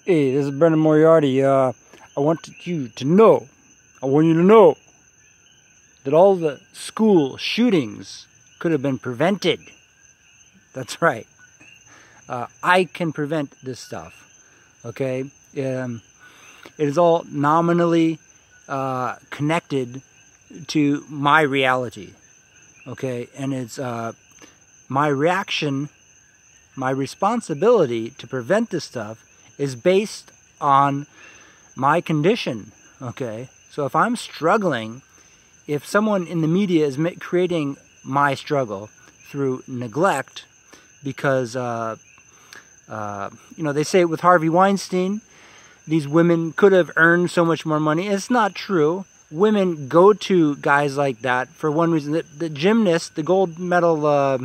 Hey, this is Brendan Moriarty. I want you to know that all the school shootings could have been prevented. That's right. I can prevent this stuff. Okay? It is all nominally connected to my reality. Okay? And it's my reaction, my responsibility to prevent this stuff is based on my condition, okay? So if I'm struggling, if someone in the media is creating my struggle through neglect, because, they say it with Harvey Weinstein, these women could have earned so much more money. It's not true. Women go to guys like that for one reason. The gymnasts, the gold medal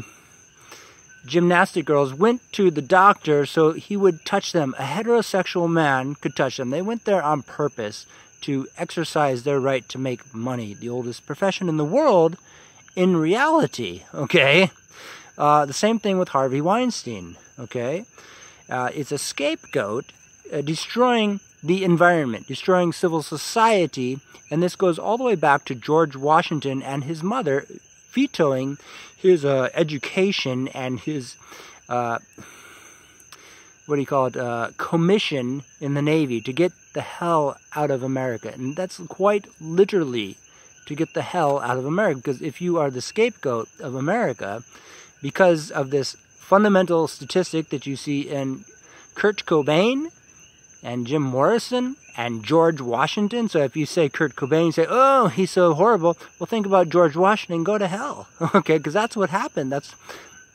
gymnastic girls went to the doctor so he would touch them. A heterosexual man could touch them. They went there on purpose to exercise their right to make money. The oldest profession in the world in reality, okay? The same thing with Harvey Weinstein, okay? It's a scapegoat destroying the environment, destroying civil society, and this goes all the way back to George Washington and his mother vetoing his education and his, commission in the Navy to get the hell out of America. And that's quite literally to get the hell out of America, because if you are the scapegoat of America because of this fundamental statistic that you see in Kurt Cobain and Jim Morrison and George Washington. So if you say Kurt Cobain, you say, oh, he's so horrible. Well, think about George Washington, go to hell. Okay, because that's what happened. That's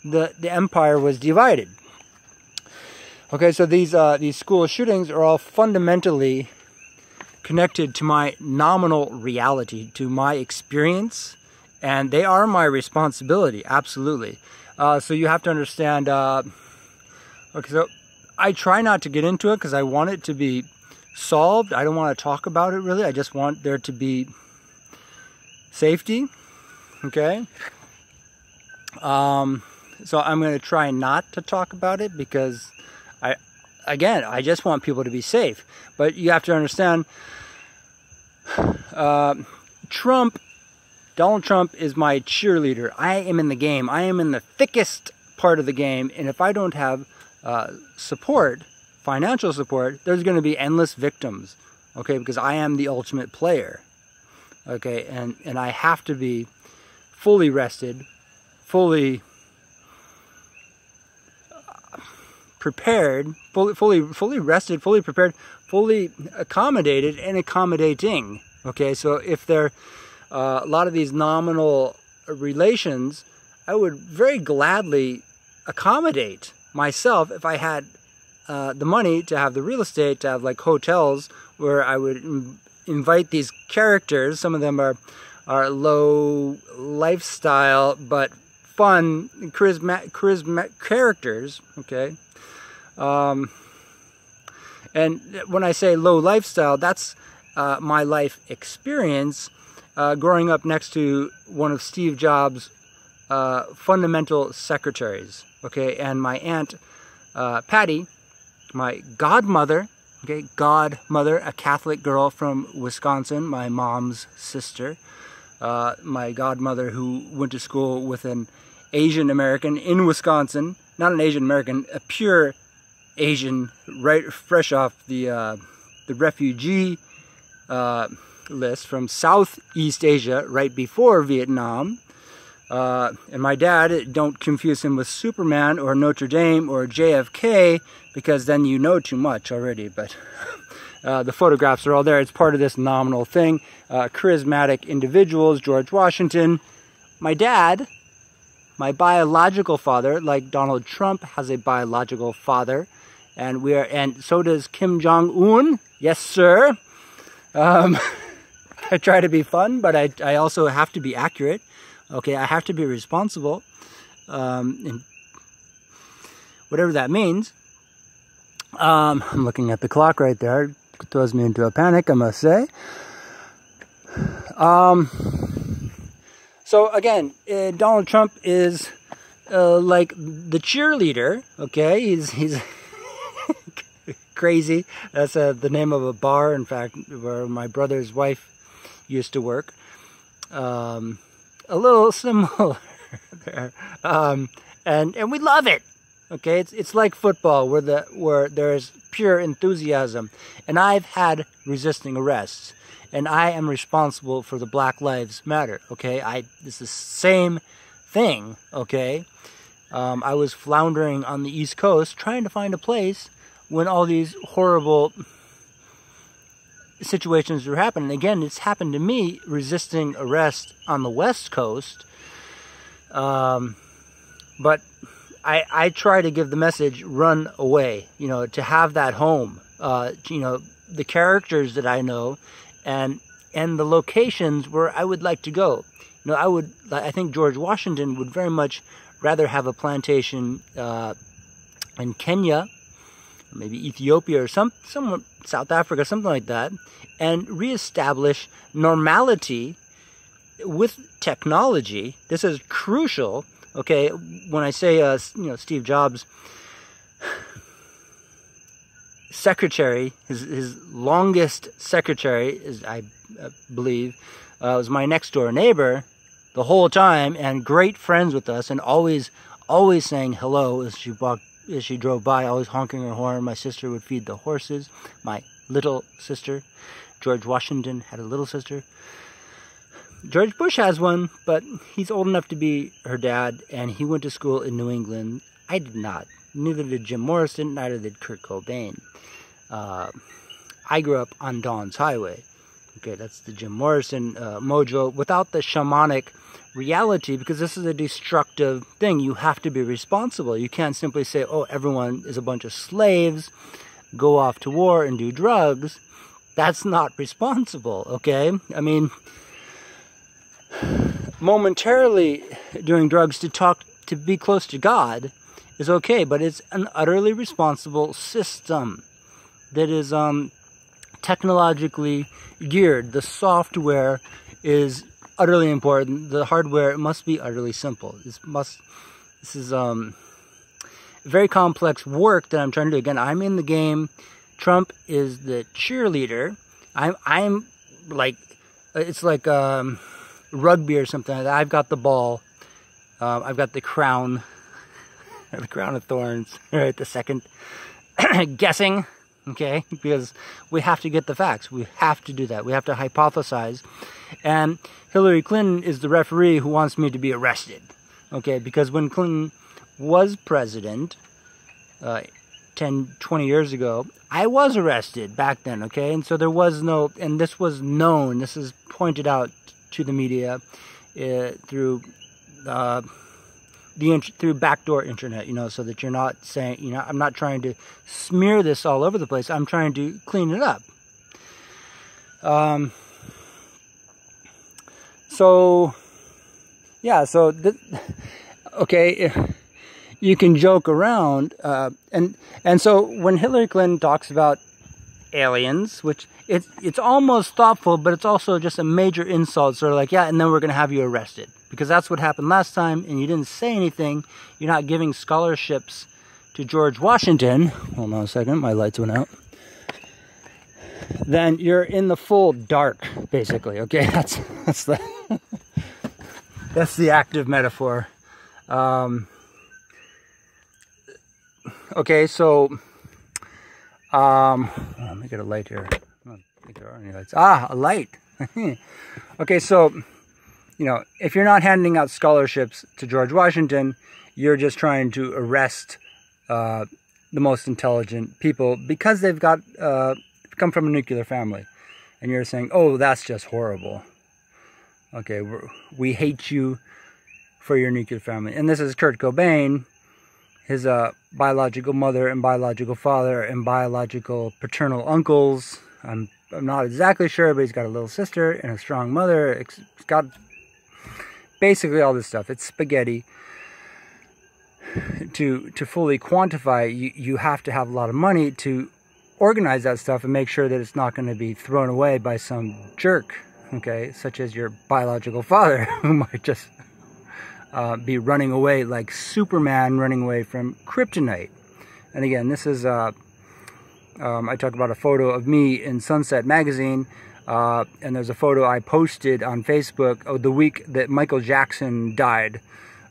the empire was divided. Okay, so these school shootings are all fundamentally connected to my nominal reality, to my experience, and they are my responsibility, absolutely. So you have to understand, okay, so I try not to get into it because I want it to be solved. I don't want to talk about it really. I just want there to be safety. Okay. So I'm going to try not to talk about it because I just want people to be safe. But you have to understand, Donald Trump is my cheerleader. I am in the game. I am in the thickest part of the game. And if I don't have support, financial support, there's going to be endless victims, okay, because I am the ultimate player, okay, and I have to be fully rested, fully prepared, fully rested, fully prepared, fully accommodated and accommodating, okay. So if there are a lot of these nominal relations, I would very gladly accommodate myself if I had the money to have the real estate, to have like hotels where I would invite these characters. Some of them are low lifestyle but fun, charismatic characters, okay? And when I say low lifestyle, that's my life experience growing up next to one of Steve Jobs' fundamental secretaries, okay? And my aunt Patty, my godmother, okay, a Catholic girl from Wisconsin, my mom's sister, my godmother who went to school with an Asian American in Wisconsin, not an Asian American, a pure Asian, right, fresh off the refugee list from Southeast Asia, right before Vietnam. And my dad, don't confuse him with Superman or Notre Dame or JFK, because then you know too much already. But the photographs are all there. It's part of this nominal thing. Charismatic individuals, George Washington. My dad, my biological father, like Donald Trump has a biological father, and so does Kim Jong-un. Yes, sir. I try to be fun, but I also have to be accurate. Okay, I have to be responsible, and whatever that means. I'm looking at the clock right there. It throws me into a panic, I must say. So again, Donald Trump is like the cheerleader. Okay, he's Crazy. That's the name of a bar, in fact, where my brother's wife used to work. A little similar there. And we love it. Okay, it's like football where there's pure enthusiasm. And I've had resisting arrests, and I am responsible for the Black Lives Matter. Okay, it's the same thing. Okay, I was floundering on the East Coast trying to find a place when all these horrible situations were happening. Again, it's happened to me resisting arrest on the West Coast. But I try to give the message, run away, to have that home, the characters that I know and the locations where I would like to go. I think George Washington would very much rather have a plantation in Kenya, or maybe Ethiopia or somewhere, South Africa, something like that, and reestablish normality with technology. This is crucial. Okay, when I say, Steve Jobs' secretary, his longest secretary, I believe, was my next door neighbor the whole time, and great friends with us, and always saying hello as she drove by, always honking her horn. My sister would feed the horses. My little sister, George Washington, had a little sister. George Bush has one, but he's old enough to be her dad, and he went to school in New England. I did not. Neither did Jim Morrison, neither did Kurt Cobain. I grew up on Dawn's Highway. Okay, that's the Jim Morrison mojo, without the shamanic reality, because this is a destructive thing. You have to be responsible. You can't simply say, oh, everyone is a bunch of slaves, go off to war and do drugs. That's not responsible, okay? I mean, momentarily doing drugs to be close to God is okay, but it's an utterly responsible system that is technologically geared. The software is utterly important. The hardware must be utterly simple. This is very complex work that I'm trying to do. Again, I'm in the game. Trump is the cheerleader. I'm like, it's like rugby or something like that. I've got the ball. I've got the crown. The crown of thorns. Right, the second guessing. Okay, because we have to get the facts. We have to do that. We have to hypothesize. And Hillary Clinton is the referee who wants me to be arrested. Okay, because when Clinton was president 10, 20 years ago, I was arrested back then, okay? And so there was no, and this was known, this is pointed out to the media through through backdoor internet, so that you're not saying, I'm not trying to smear this all over the place. I'm trying to clean it up. Okay, you can joke around, and so when Hillary Clinton talks about aliens, which it's almost thoughtful, but it's also just a major insult, sort of like, yeah, and then we're going to have you arrested. Because that's what happened last time, and you didn't say anything. You're not giving scholarships to George Washington. Hold on a second, my lights went out. Then you're in the full dark, basically. Okay, that's the that's the active metaphor. Okay, so let me get a light here. I don't think there are any lights. Ah, a light. Okay, so if you're not handing out scholarships to George Washington, you're just trying to arrest the most intelligent people because they've got come from a nuclear family, and you're saying, "Oh, that's just horrible." Okay, we hate you for your nuclear family, and this is Kurt Cobain, his biological mother and biological father and biological paternal uncles. I'm not exactly sure, but he's got a little sister and a strong mother. He's got basically all this stuff. It's spaghetti. To fully quantify, you have to have a lot of money to organize that stuff and make sure that it's not going to be thrown away by some jerk, okay, such as your biological father, who might just be running away like Superman running away from kryptonite. And again, this is I talk about a photo of me in Sunset Magazine, and there's a photo I posted on Facebook of the week that Michael Jackson died.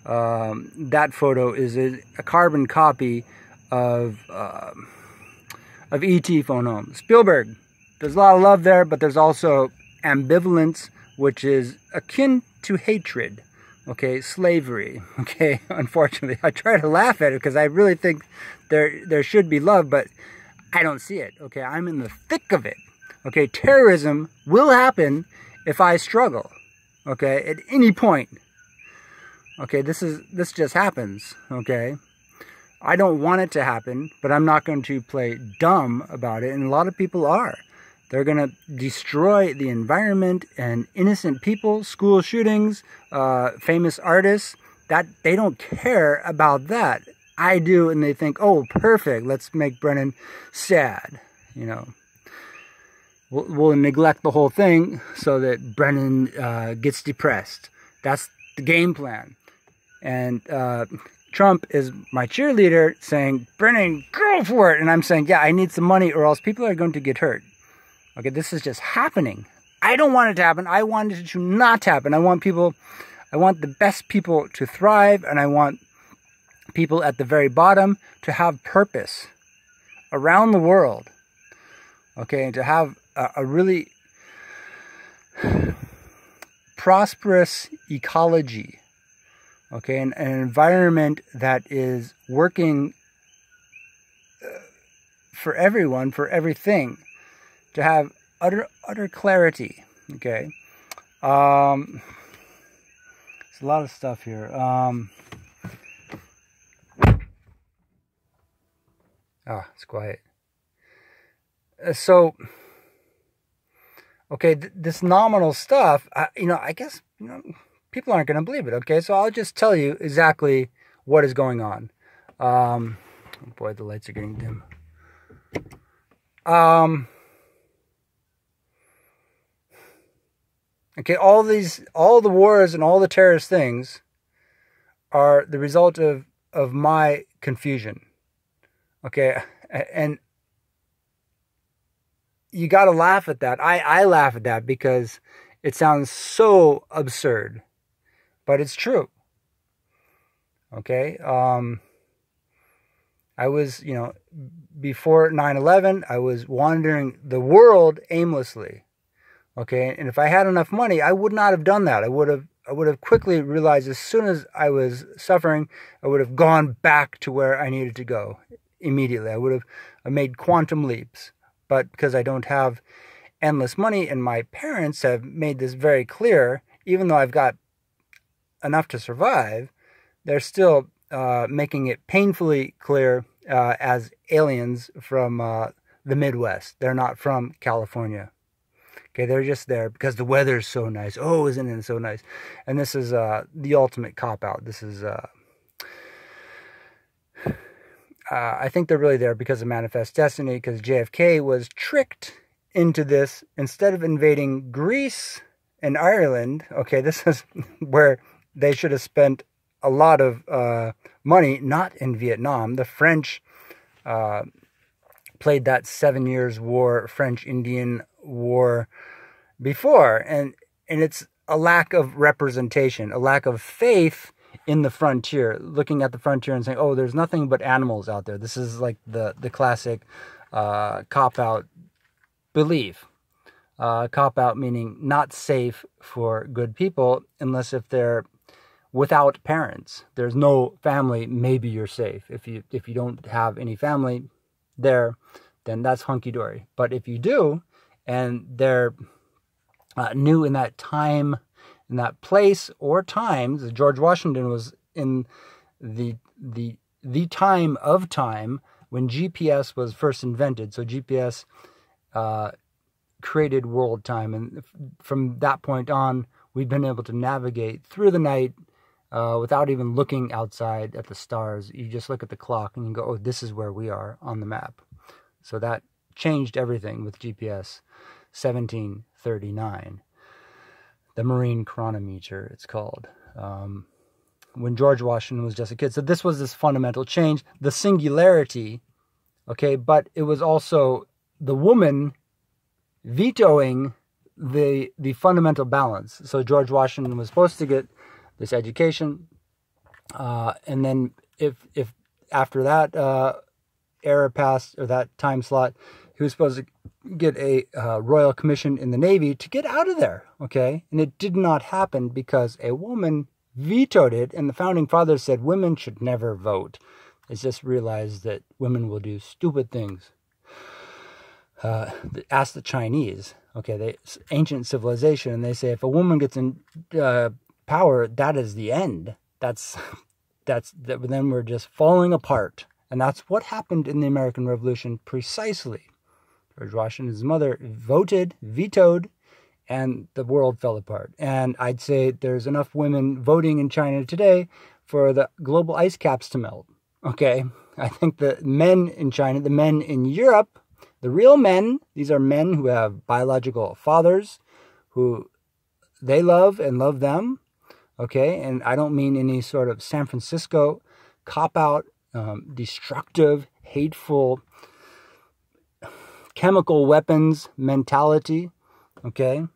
That photo is a carbon copy of E.T. Phone Home. Spielberg. There's a lot of love there, but there's also ambivalence, which is akin to hatred. Okay, slavery. Okay, unfortunately, I try to laugh at it because I really think there should be love, but I don't see it. Okay, I'm in the thick of it. Okay, terrorism will happen if I struggle. Okay, at any point. Okay, this just happens. Okay, I don't want it to happen, but I'm not going to play dumb about it, and a lot of people are. They're going to destroy the environment and innocent people, school shootings, famous artists. That they don't care about that. I do, and they think, oh, perfect, let's make Brennan sad. You know, we'll neglect the whole thing so that Brennan gets depressed. That's the game plan. And Trump is my cheerleader saying, Brennan, go for it. And I'm saying, yeah, I need some money or else people are going to get hurt. Okay, this is just happening. I don't want it to happen. I want it to not happen. I want the best people to thrive, and I want people at the very bottom to have purpose around the world. Okay, and to have a really prosperous ecology. Okay, an environment that is working for everyone, for everything. To have utter clarity. Okay, there's a lot of stuff here. It's quiet. So, okay, this nominal stuff. I guess people aren't going to believe it. Okay, so I'll just tell you exactly what is going on. Oh boy, the lights are getting dim. Okay, all the wars and all the terrorist things are the result of my confusion. Okay, and you got to laugh at that. I laugh at that because it sounds so absurd, but it's true. Okay, I was, before 9/11, I was wandering the world aimlessly. Okay, and if I had enough money, I would not have done that. I would have quickly realized as soon as I was suffering, I would have gone back to where I needed to go immediately. I would have made quantum leaps. But because I don't have endless money, and my parents have made this very clear, even though I've got enough to survive, they're still making it painfully clear as aliens from the Midwest. They're not from California. Okay, they're just there because the weather's so nice. Oh, isn't it so nice? And this is the ultimate cop-out. This is, I think they're really there because of Manifest Destiny, because JFK was tricked into this. Instead of invading Greece and Ireland, okay, this is where they should have spent a lot of money, not in Vietnam. The French played that 7 Years' War, French-Indian War before, and it's a lack of representation, a lack of faith in the frontier, looking at the frontier and saying, oh, there's nothing but animals out there. This is like the classic cop-out belief. Cop-out meaning not safe for good people unless if they're without parents. There's no family, maybe you're safe. If you don't have any family there, then that's hunky-dory. But if you do, and they're new in that time, in that place or times, George Washington was in the time of time when GPS was first invented. So GPS created world time, and from that point on, we've been able to navigate through the night without even looking outside at the stars. You just look at the clock and you go, oh, this is where we are on the map. So that changed everything with GPS. 1739. The Marine Chronometer, it's called. When George Washington was just a kid. So this was this fundamental change. The singularity, Okay, but it was also the woman vetoing the fundamental balance. So George Washington was supposed to get this education, and then if after that era passed, or that time slot, he was supposed to get a royal commission in the Navy to get out of there. Okay, and it did not happen because a woman vetoed it, and the founding fathers said women should never vote. It's just realized that women will do stupid things. Ask the Chinese. Okay, ancient civilization, and they say if a woman gets in power, that is the end. Then we're just falling apart, and that's what happened in the American Revolution precisely. George Washington's mother vetoed, and the world fell apart. And I'd say there's enough women voting in China today for the global ice caps to melt. Okay, I think the men in China, the men in Europe, the real men, these are men who have biological fathers who they love and love them. Okay, and I don't mean any sort of San Francisco cop-out, destructive, hateful, chemical weapons mentality. Okay,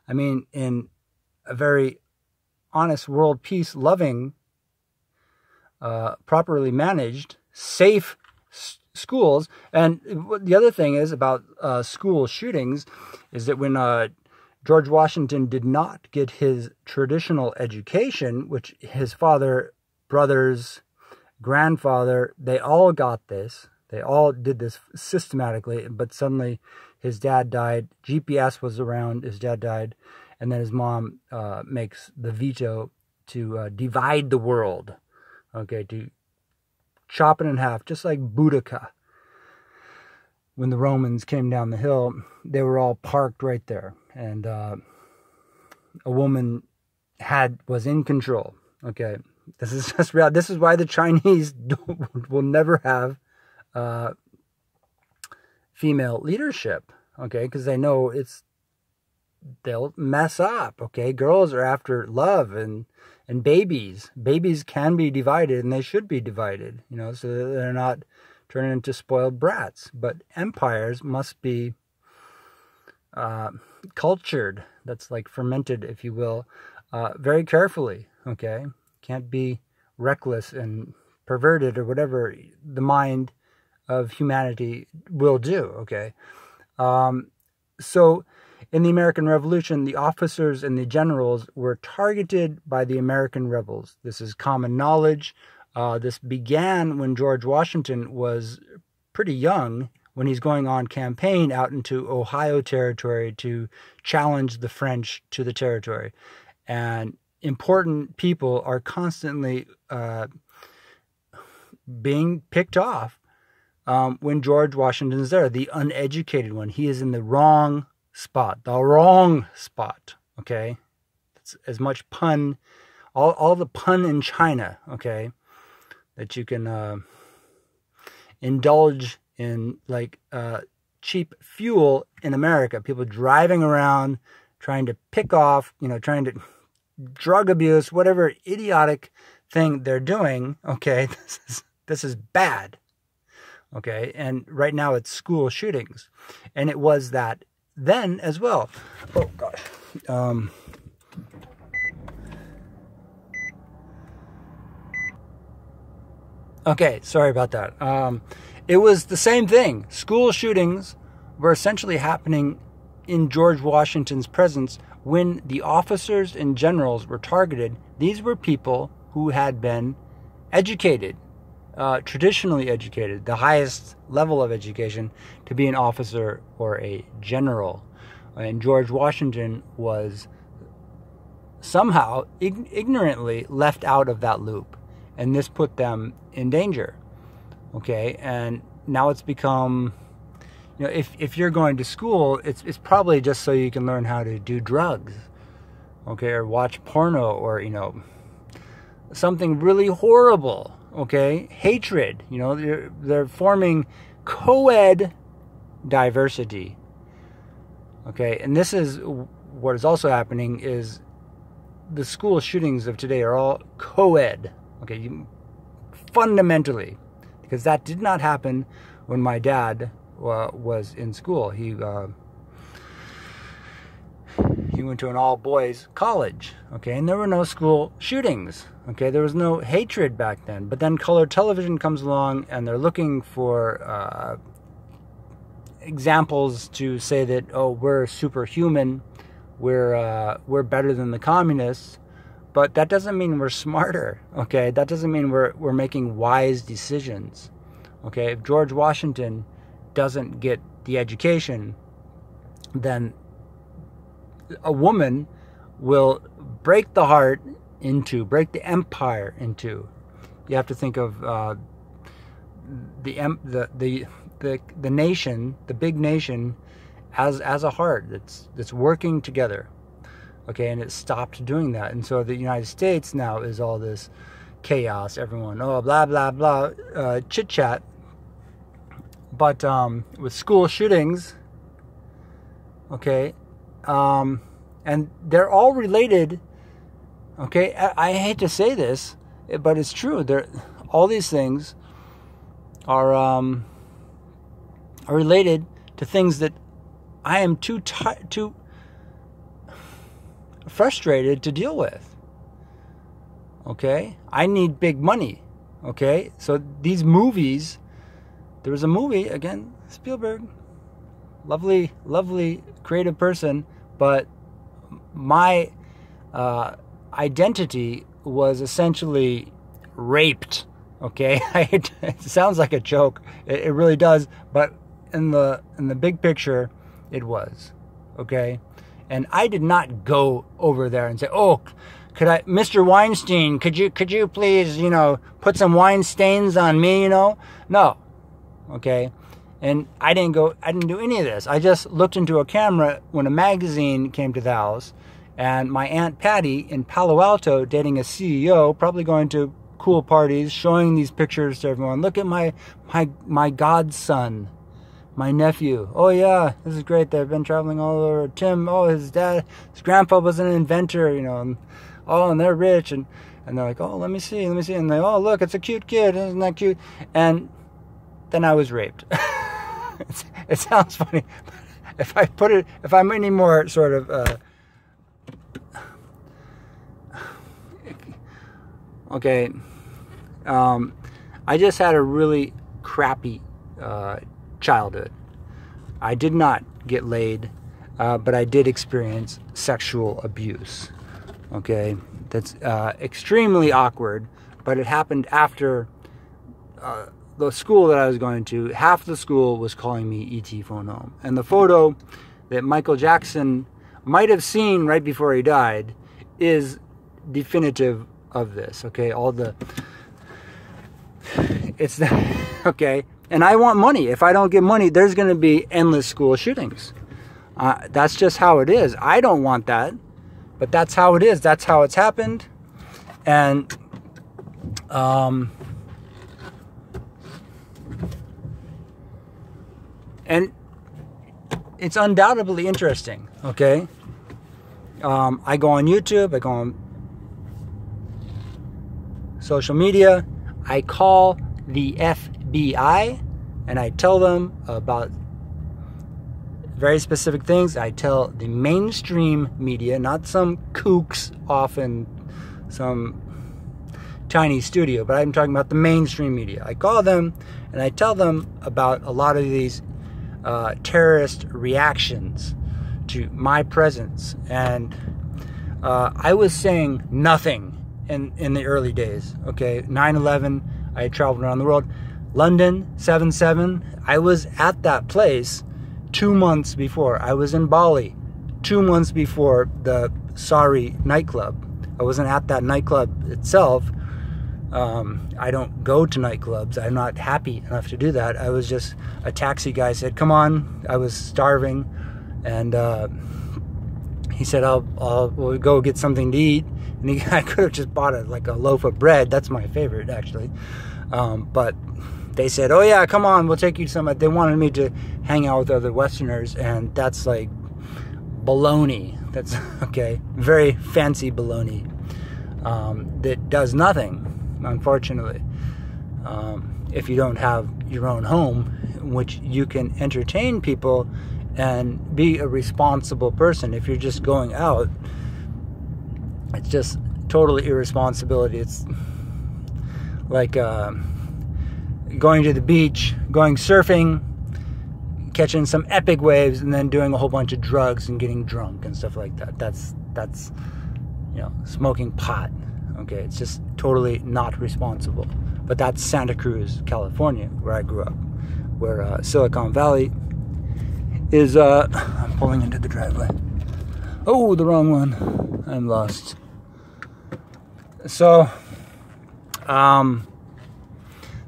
I mean in a very honest world peace loving, properly managed, safe schools. And the other thing is about school shootings is that when George Washington did not get his traditional education, which his father, brothers, grandfather, they all got this. They all did this systematically, but suddenly his dad died. GPS was around, his dad died, and then his mom makes the veto to divide the world. Okay, to chop it in half, just like Boudica. When the Romans came down the hill, they were all parked right there, and a woman was in control. Okay, this is just real. This is why the Chinese will never have female leadership. Okay, because they know they'll mess up. Okay, girls are after love and babies. Babies can be divided, and they should be divided, so that they're not turning into spoiled brats. But empires must be cultured. That's like fermented, if you will, very carefully. Okay, can't be reckless and perverted or whatever the mind of humanity will do. Okay, so in the American Revolution, the officers and the generals were targeted by the American rebels. This is common knowledge. This began when George Washington was pretty young, when he's going on campaign out into Ohio territory to challenge the French to the territory. And important people are constantly being picked off when George Washington's there, the uneducated one. He is in the wrong spot, okay? It's as much pun, all the pun in China, okay, that you can indulge in, like cheap fuel in America. People driving around, trying to pick off, trying to drug abuse, whatever idiotic thing they're doing, okay, this is bad, okay? And right now it's school shootings. And it was that then as well. Oh, gosh. Okay, sorry about that. It was the same thing. School shootings were essentially happening in George Washington's presence when the officers and generals were targeted. These were people who had been educated, traditionally educated, the highest level of education to be an officer or a general. And George Washington was somehow ignorantly left out of that loop. And this put them in danger. Okay, and now it's become, if you're going to school, it's probably just so you can learn how to do drugs, okay, or watch porno, or something really horrible, okay, hatred. They're forming co-ed diversity, okay, and this is what is also happening is the school shootings of today are all co-ed, okay, fundamentally. because that did not happen when my dad was in school. He went to an all-boys college, okay, and there were no school shootings, okay, there was no hatred back then. But then color television comes along, and they're looking for examples to say that, oh, we're superhuman, we're better than the communists. But that doesn't mean we're smarter, okay? That doesn't mean we're making wise decisions, okay? If George Washington doesn't get the education, then a woman will break the empire into. You have to think of the nation, the big nation, as a heart that's working together. Okay, and it stopped doing that. And so the United States now is all this chaos, everyone, oh, blah, blah, blah, chit-chat. But with school shootings, okay, and they're all related, okay, I hate to say this, but it's true. All these things are related to things that I am too frustrated to deal with. Okay, I need big money. Okay, so these movies, there was a movie, again, Spielberg, lovely creative person, but my identity was essentially raped. Okay, it sounds like a joke, it really does, but in the big picture it was. Okay, and I did not go over there and say, oh, could I, Mr. Weinstein, could you please, put some wine stains on me, No. Okay. And I didn't do any of this. I just looked into a camera when a magazine came to the house, and my Aunt Patty in Palo Alto, dating a CEO, probably going to cool parties, showing these pictures to everyone. Look at my godson, my nephew. Oh yeah, this is great. They've been traveling all over. Tim, oh, his grandpa was an inventor, and they're rich, and they're like, oh, let me see, and they, oh, look, it's a cute kid, isn't that cute? And then I was raped. It sounds funny. If I'm any more sort of okay, I just had a really crappy childhood. I did not get laid, but I did experience sexual abuse. Okay, that's extremely awkward, but it happened after the school that I was going to. Half the school was calling me E.T. Phone Home. And the photo that Michael Jackson might have seen right before he died is definitive of this. Okay, okay. And I want money. If I don't get money, there's going to be endless school shootings. That's just how it is. I don't want that, but that's how it is. That's how it's happened. And it's undoubtedly interesting, okay? I go on YouTube, I go on social media, I call the FBI, and I tell them about very specific things. I tell the mainstream media, not some kooks off in some Chinese studio, but I'm talking about the mainstream media. I call them, and I tell them about a lot of these terrorist reactions to my presence. And I was saying nothing in the early days. Okay, 9/11, I had traveled around the world. London, 7/7, I was at that place 2 months before. I was in Bali 2 months before the Sari nightclub. I wasn't at that nightclub itself. I don't go to nightclubs. I'm not happy enough to do that. I was just, a taxi guy said, come on. I was starving, and he said, we'll go get something to eat. And I could have just bought a loaf of bread. That's my favorite, actually. But they said, oh yeah, come on, we'll take you to some. They wanted me to hang out with other Westerners, and that's like baloney. That's okay, very fancy baloney that does nothing, unfortunately. if you don't have your own home in which you can entertain people and be a responsible person. If you're just going out, it's just totally irresponsibility. It's like going to the beach, going surfing, catching some epic waves, and then doing a whole bunch of drugs and getting drunk and stuff like that. That's you know, smoking pot. Okay, it's just totally not responsible. But that's Santa Cruz, California, where I grew up, where Silicon Valley is. I'm pulling into the driveway. Oh, the wrong one. I'm lost. So,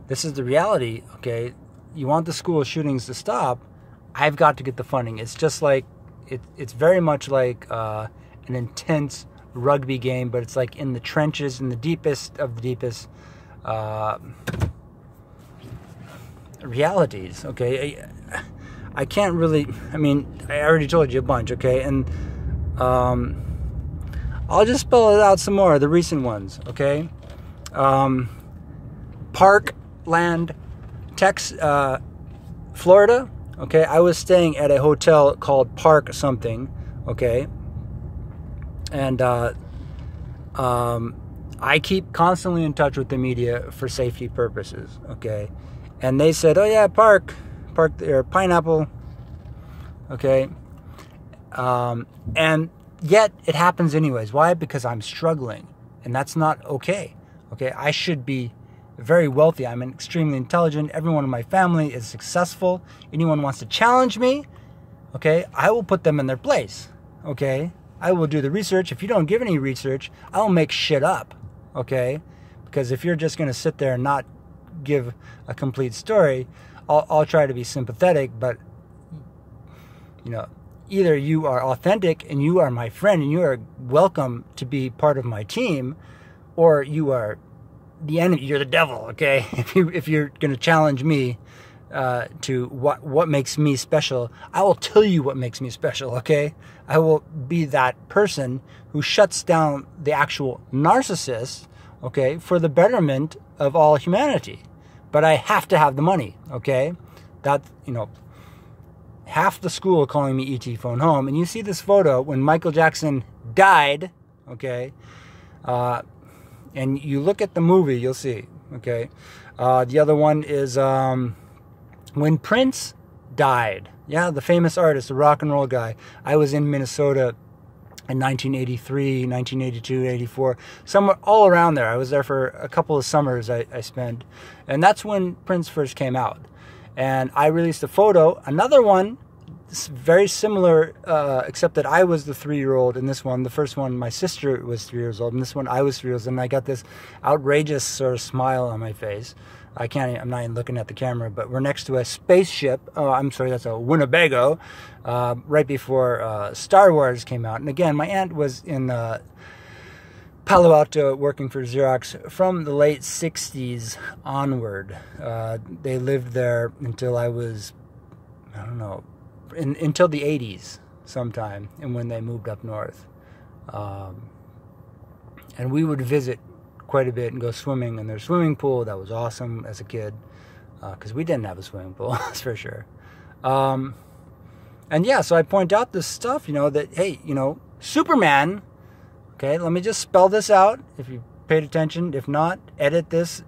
this is the reality. Okay, you want the school shootings to stop, I've got to get the funding. It's just like it's very much like an intense rugby game, but it's like in the trenches, in the deepest of the deepest realities. Okay, I can't really. I mean, I already told you a bunch. Okay, and I'll just spell it out some more. The recent ones. Okay, Parkland, Florida. Okay, I was staying at a hotel called Park something. Okay, and I keep constantly in touch with the media for safety purposes. Okay, and they said, "Oh yeah, Park or Pineapple." Okay, and yet it happens anyways. Why? Because I'm struggling, and that's not okay. Okay, I should be very wealthy. I'm extremely intelligent. Everyone in my family is successful. Anyone wants to challenge me, okay, I will put them in their place. Okay, I will do the research. If you don't give any research, I will make shit up. Okay, because if you're just going to sit there and not give a complete story, I'll try to be sympathetic, but you know, either you are authentic and you are my friend and you are welcome to be part of my team, or you are the enemy. You're the devil. Okay, if you're going to challenge me to what makes me special, I will tell you what makes me special. Okay, I will be that person who shuts down the actual narcissist. Okay, for the betterment of all humanity. But I have to have the money. Okay, that, you know, half the school calling me ET phone home, and you see this photo when Michael Jackson died. Okay, and you look at the movie, you'll see. Okay, the other one is when Prince died. Yeah, the famous artist, the rock and roll guy. I was in Minnesota in 1983, 1982, 84, somewhere all around there. I was there for a couple of summers I spent. And that's when Prince first came out. And I released a photo, another one, very similar, except that I was the 3-year-old in this one. The first one, my sister was 3 years old. And this one, I was 3 years old. And I got this outrageous sort of smile on my face. I'm not even looking at the camera, but we're next to a spaceship. Oh, I'm sorry, that's a Winnebago, right before Star Wars came out. And again, my aunt was in Palo Alto working for Xerox from the late 60s onward. They lived there until I was, I don't know, until the 80s sometime, and when they moved up north. And we would visit quite a bit and go swimming in their swimming pool. That was awesome as a kid, because we didn't have a swimming pool, that's for sure. And yeah, so I point out this stuff, you know, that, hey, you know, Superman, okay, let me just spell this out if you paid attention. If not, edit this,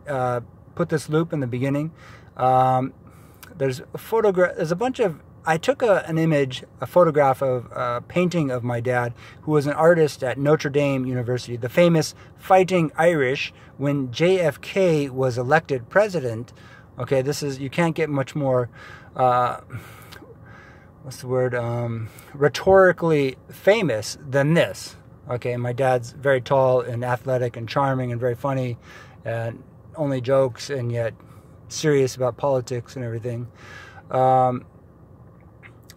put this loop in the beginning. There's a photograph, there's a bunch of, I took an image, a photograph of a painting of my dad, who was an artist at Notre Dame University, the famous Fighting Irish, when JFK was elected president. Okay, this is, you can't get much more, what's the word, rhetorically famous than this. Okay, my dad's very tall and athletic and charming and very funny, and only jokes and yet serious about politics and everything.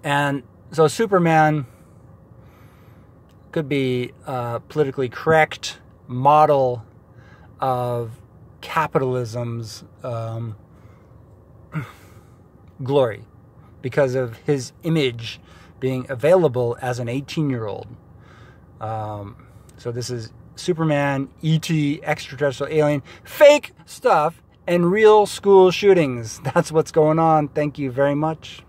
And so Superman could be a politically correct model of capitalism's glory because of his image being available as an 18-year-old. So this is Superman, E.T., extraterrestrial alien, fake stuff, and real school shootings. That's what's going on. Thank you very much.